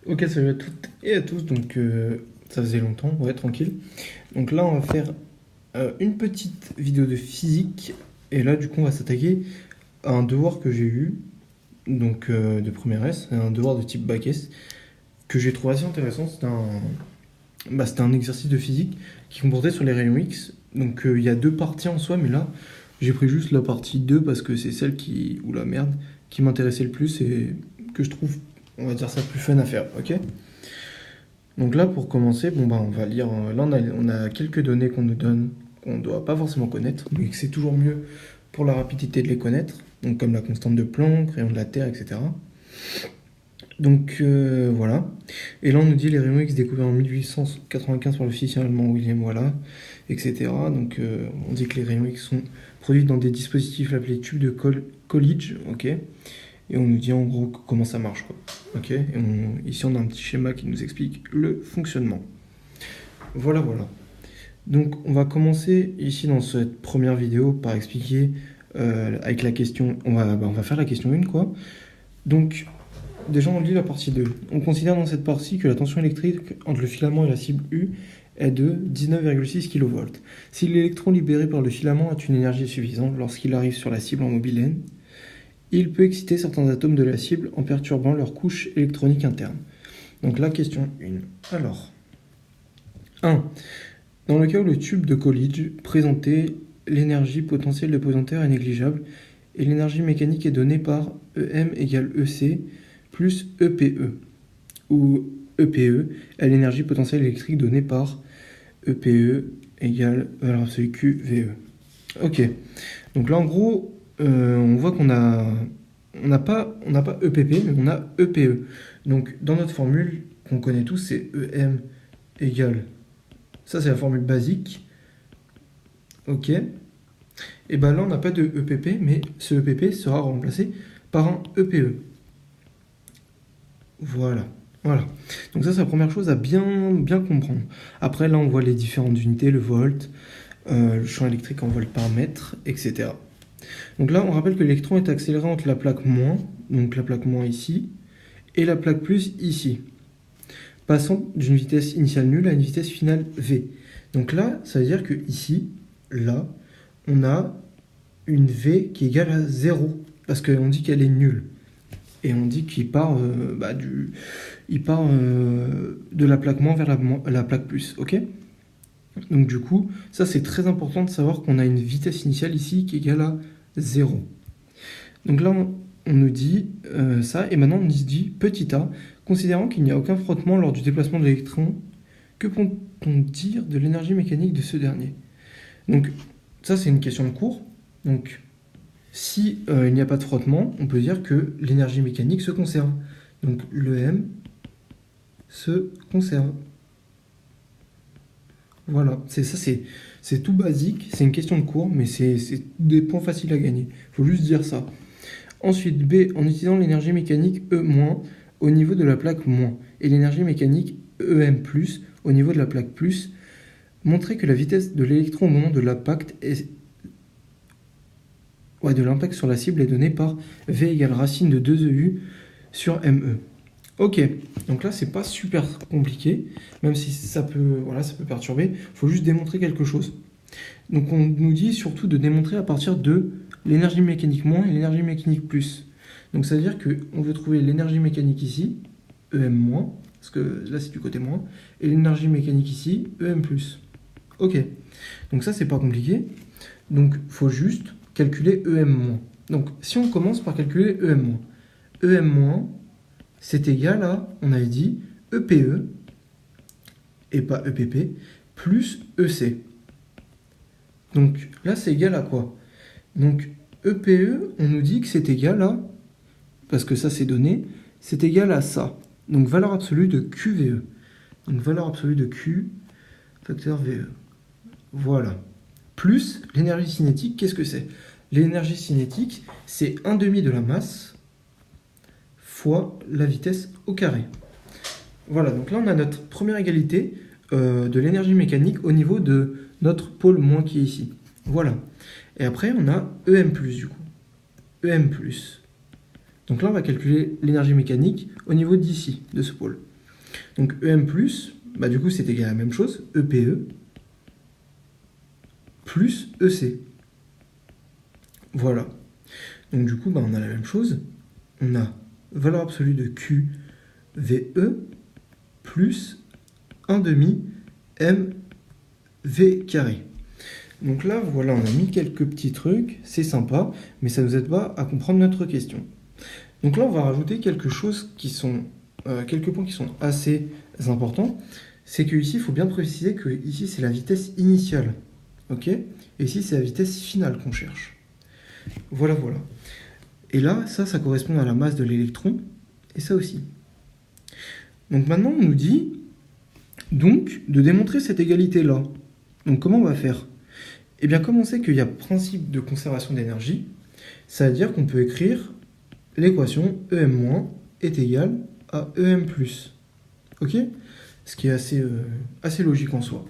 Ok, salut à toutes et à tous. Donc, ça faisait longtemps, ouais, tranquille. Donc là, on va faire une petite vidéo de physique. Et là, du coup, on va s'attaquer à un devoir que j'ai eu, donc de première S, un devoir de type bac S, que j'ai trouvé assez intéressant. C'était un exercice de physique qui comportait sur les rayons X. Donc, il y a deux parties en soi, mais là, j'ai pris juste la partie 2 parce que c'est celle qui, ou la merde, qui m'intéressait le plus et que je trouve, on va dire ça, plus fun à faire, ok? Donc là, pour commencer, bon bah, on va lire. Là, on a quelques données qu'on nous donne, qu'on ne doit pas forcément connaître, mais que c'est toujours mieux pour la rapidité de les connaître, donc comme la constante de Planck, rayon de la Terre, etc. Donc voilà. Et là, on nous dit les rayons X découverts en 1895 par le physicien allemand William Wallace, etc. Donc on dit que les rayons X sont produits dans des dispositifs appelés tubes de Coolidge, ok. Et on nous dit en gros comment ça marche, quoi. Ok. Et ici, on a un petit schéma qui nous explique le fonctionnement. Voilà, voilà. Donc, on va commencer ici dans cette première vidéo par expliquer avec la question. On va faire la question 1, quoi. Donc, déjà, on lit la partie 2. On considère dans cette partie que la tension électrique entre le filament et la cible U est de 19,6 kV. Si l'électron libéré par le filament a une énergie suffisante lorsqu'il arrive sur la cible en mobile N, il peut exciter certains atomes de la cible en perturbant leur couche électronique interne. Donc la question 1. Alors, 1. Dans le cas où le tube de Coolidge présentait l'énergie potentielle de pesanteur est négligeable et l'énergie mécanique est donnée par EM égale EC plus EPE, où EPE est l'énergie potentielle électrique donnée par EPE égale valeur absolue QVE. Ok, donc là en gros, on voit on n'a pas EPP, mais on a EPE. Donc dans notre formule qu'on connaît tous, c'est EM égale, ça c'est la formule basique, ok. Et ben là on n'a pas de EPP, mais ce EPP sera remplacé par un EPE. Voilà. Voilà. Donc ça c'est la première chose à bien comprendre. Après là on voit les différentes unités, le volt, le champ électrique en volts par mètre, etc. Donc là, on rappelle que l'électron est accéléré entre la plaque moins, donc la plaque moins ici, et la plaque plus ici, passant d'une vitesse initiale nulle à une vitesse finale v. Donc là, ça veut dire que ici, là, on a une v qui est égale à 0, parce qu'on dit qu'elle est nulle. Et on dit qu'il part, de la plaque moins vers la plaque plus, ok? Donc du coup, ça c'est très important de savoir qu'on a une vitesse initiale ici qui est égale à 0. Donc là, on nous dit ça, et maintenant on nous dit petit a, considérant qu'il n'y a aucun frottement lors du déplacement de l'électron, que peut-on dire de l'énergie mécanique de ce dernier? Donc ça c'est une question de cours. Donc si il n'y a pas de frottement, on peut dire que l'énergie mécanique se conserve. Donc le M se conserve. Voilà, c'est tout basique, c'est une question de cours, mais c'est des points faciles à gagner. Il faut juste dire ça. Ensuite, B, en utilisant l'énergie mécanique E- au niveau de la plaque moins, et l'énergie mécanique EM+, au niveau de la plaque plus, montrer que la vitesse de l'électron au moment de l'impact sur la cible est donnée par V égale racine de 2EU sur ME. Ok, donc là c'est pas super compliqué, même si ça peut perturber, il faut juste démontrer quelque chose. Donc on nous dit surtout de démontrer à partir de l'énergie mécanique moins et l'énergie mécanique plus. Donc ça veut dire qu'on veut trouver l'énergie mécanique ici, EM moins, parce que là c'est du côté moins, et l'énergie mécanique ici, EM plus. Ok, donc ça c'est pas compliqué, donc il faut juste calculer EM moins. Donc si on commence par calculer EM moins, EM moins, c'est égal à, on avait dit, EPE, et pas EPP, plus EC. Donc là, c'est égal à quoi? Donc EPE, on nous dit que c'est égal à, parce que ça c'est donné, c'est égal à ça. Donc valeur absolue de QVE. Donc valeur absolue de Q, facteur VE. Voilà. Plus l'énergie cinétique, qu'est-ce que c'est? L'énergie cinétique, c'est 1/2 de la masse fois la vitesse au carré. Voilà, donc là on a notre première égalité de l'énergie mécanique au niveau de notre pôle moins qui est ici. Voilà. Et après on a EM+, du coup. EM+. Donc là on va calculer l'énergie mécanique au niveau d'ici, de ce pôle. Donc EM+, bah, du coup, c'est égal à la même chose, EPE plus EC. Voilà. Donc du coup, bah, on a la même chose. On a valeur absolue de QVE plus 1 demi MV carré. Donc là, voilà, on a mis quelques petits trucs, c'est sympa, mais ça ne nous aide pas à comprendre notre question. Donc là, on va rajouter quelques points qui sont assez importants. C'est que ici, il faut bien préciser que ici, c'est la vitesse initiale. Ok? Et ici, c'est la vitesse finale qu'on cherche. Voilà, voilà. Et là, ça correspond à la masse de l'électron, et ça aussi. Donc maintenant, on nous dit donc de démontrer cette égalité-là. Donc comment on va faire? Eh bien, comme on sait qu'il y a principe de conservation d'énergie, ça veut dire qu'on peut écrire l'équation EM- est égale à EM+. Ok? Ce qui est assez logique en soi.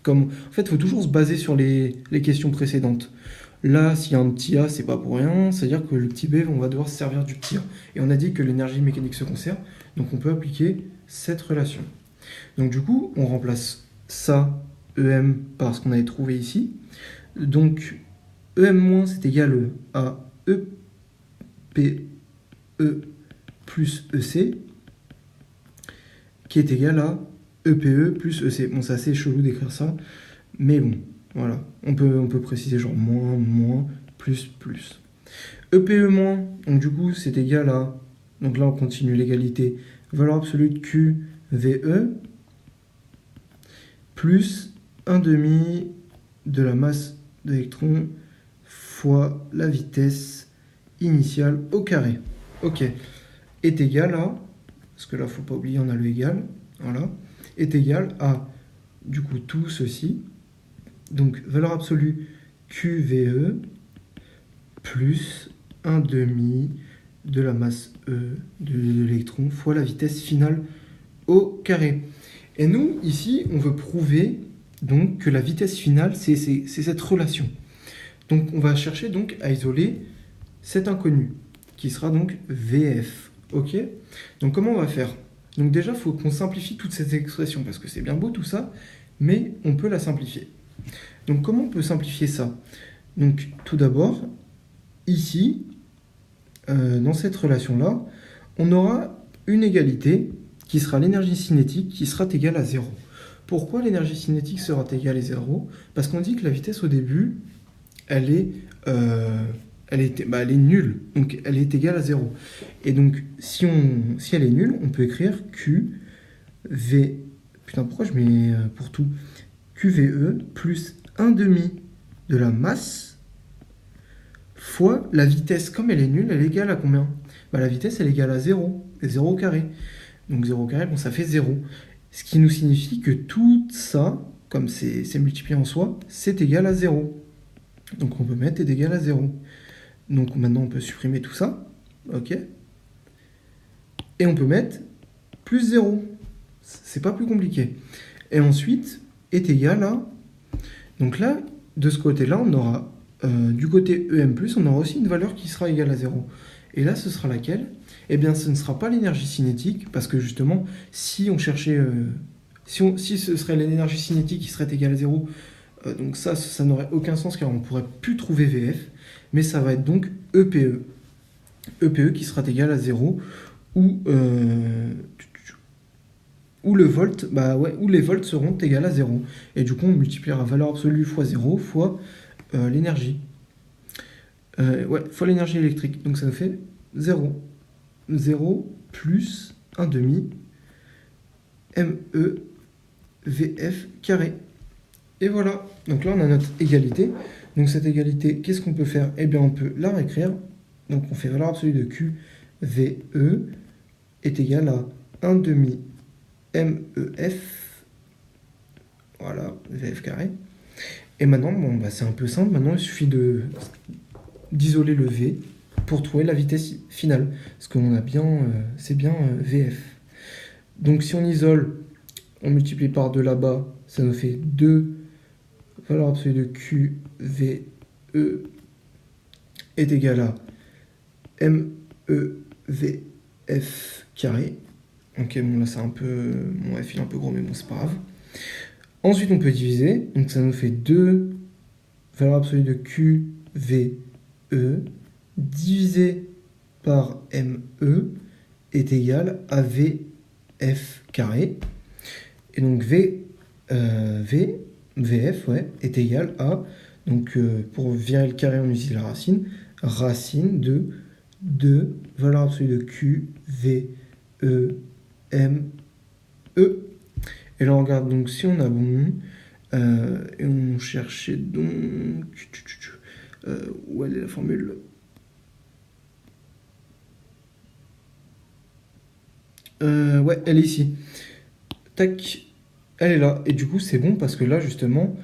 En fait, il faut toujours se baser sur les questions précédentes. Là, s'il y a un petit a, c'est pas pour rien, c'est-à-dire que le petit b, on va devoir se servir du petit a. Et on a dit que l'énergie mécanique se conserve, donc on peut appliquer cette relation. Donc du coup, on remplace ça, EM, par ce qu'on avait trouvé ici. Donc, EM- c'est égal à EPE plus EC, qui est égal à EPE plus EC. Bon, c'est assez chelou d'écrire ça, mais bon, voilà. On peut préciser genre moins, plus. EPE-, donc du coup, c'est égal à... Donc là, on continue l'égalité. Valeur absolue de QVE plus 1 demi de la masse d'électrons fois la vitesse initiale au carré. Ok. Est égal à... Parce que là, faut pas oublier, on a le égal. Voilà. Est égal à, du coup, tout ceci. Donc, valeur absolue QVE plus 1 demi de la masse E de l'électron fois la vitesse finale au carré. Et nous, ici, on veut prouver donc que la vitesse finale, c'est cette relation. Donc, on va chercher donc à isoler cet inconnu, qui sera donc VF. Ok? Donc, comment on va faire? Donc déjà, il faut qu'on simplifie toutes ces expressions, parce que c'est bien beau tout ça, mais on peut la simplifier. Donc comment on peut simplifier ça? Donc tout d'abord, ici, dans cette relation-là, on aura une égalité qui sera l'énergie cinétique qui sera égale à 0. Pourquoi l'énergie cinétique sera égale à 0? Parce qu'on dit que la vitesse au début, elle est nulle, donc elle est égale à 0. Et donc, si elle est nulle, on peut écrire QV... Putain, pourquoi je mets pour tout? QVE plus 1 demi de la masse fois la vitesse. Comme elle est nulle, elle est égale à combien? La vitesse, elle est égale à 0, 0 au carré. Donc 0 au carré, bon, ça fait 0. Ce qui nous signifie que tout ça, comme c'est multiplié en soi, c'est égal à 0. Donc on peut mettre est égal à 0. Donc maintenant on peut supprimer tout ça. Ok. Et on peut mettre plus 0. C'est pas plus compliqué. Et ensuite, est égal à... Donc là, de ce côté-là, on aura du côté EM+, on aura aussi une valeur qui sera égale à 0. Et là, ce sera laquelle? Eh bien, ce ne sera pas l'énergie cinétique, parce que justement, si on cherchait... si ce serait l'énergie cinétique qui serait égale à 0, donc ça n'aurait aucun sens, car on ne pourrait plus trouver VF, mais ça va être donc EPE. EPE qui sera égal à 0, ou le volt, où les volts seront égales à 0. Et du coup, on multipliera valeur absolue fois 0 fois l'énergie. Fois l'énergie électrique. Donc ça nous fait 0. 0 plus 1 demi ME VF carré. Et voilà. Donc là, on a notre égalité. Donc cette égalité, qu'est-ce qu'on peut faire? Eh bien, on peut la réécrire. Donc on fait valeur absolue de QVE est égal à 1 demi MEF, voilà, VF carré. Et maintenant, c'est un peu simple. Maintenant, il suffit d'isoler le V pour trouver la vitesse finale. Parce qu'on a bien, c'est bien VF. Donc, si on isole, on multiplie par 2 là-bas, ça nous fait 2 valeur absolue de QVE est égal à MEVF carré. Ok, bon là c'est un peu... Mon F il est un peu gros, mais bon c'est pas grave. Ensuite on peut diviser, donc ça nous fait 2 valeur absolue de Q, V, E, divisé par ME est égal à VF carré. Et donc VF ouais, est égal à, donc pour virer le carré on utilise la racine de 2 valeur absolue de Q, V, E, M, E. Et là on regarde donc si on a bon, et on cherchait donc, où elle est la formule? Ouais, elle est ici. Tac, elle est là. Et du coup, c'est bon parce que là, justement,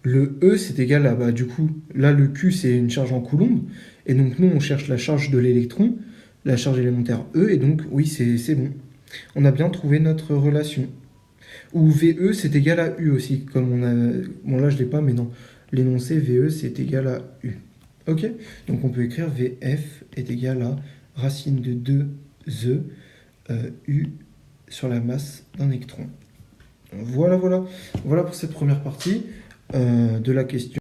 le E, c'est égal à, bah, du coup, là, le Q, c'est une charge en coulomb. Et donc, nous, on cherche la charge de l'électron, la charge élémentaire E. Et donc, oui, c'est bon. On a bien trouvé notre relation. Ou VE, c'est égal à U aussi. Comme on a. Bon, là, je l'ai pas, mais non. L'énoncé VE, c'est égal à U. Ok? Donc, on peut écrire VF est égal à racine de 2 E U sur la masse d'un électron. Voilà pour cette première partie de la question.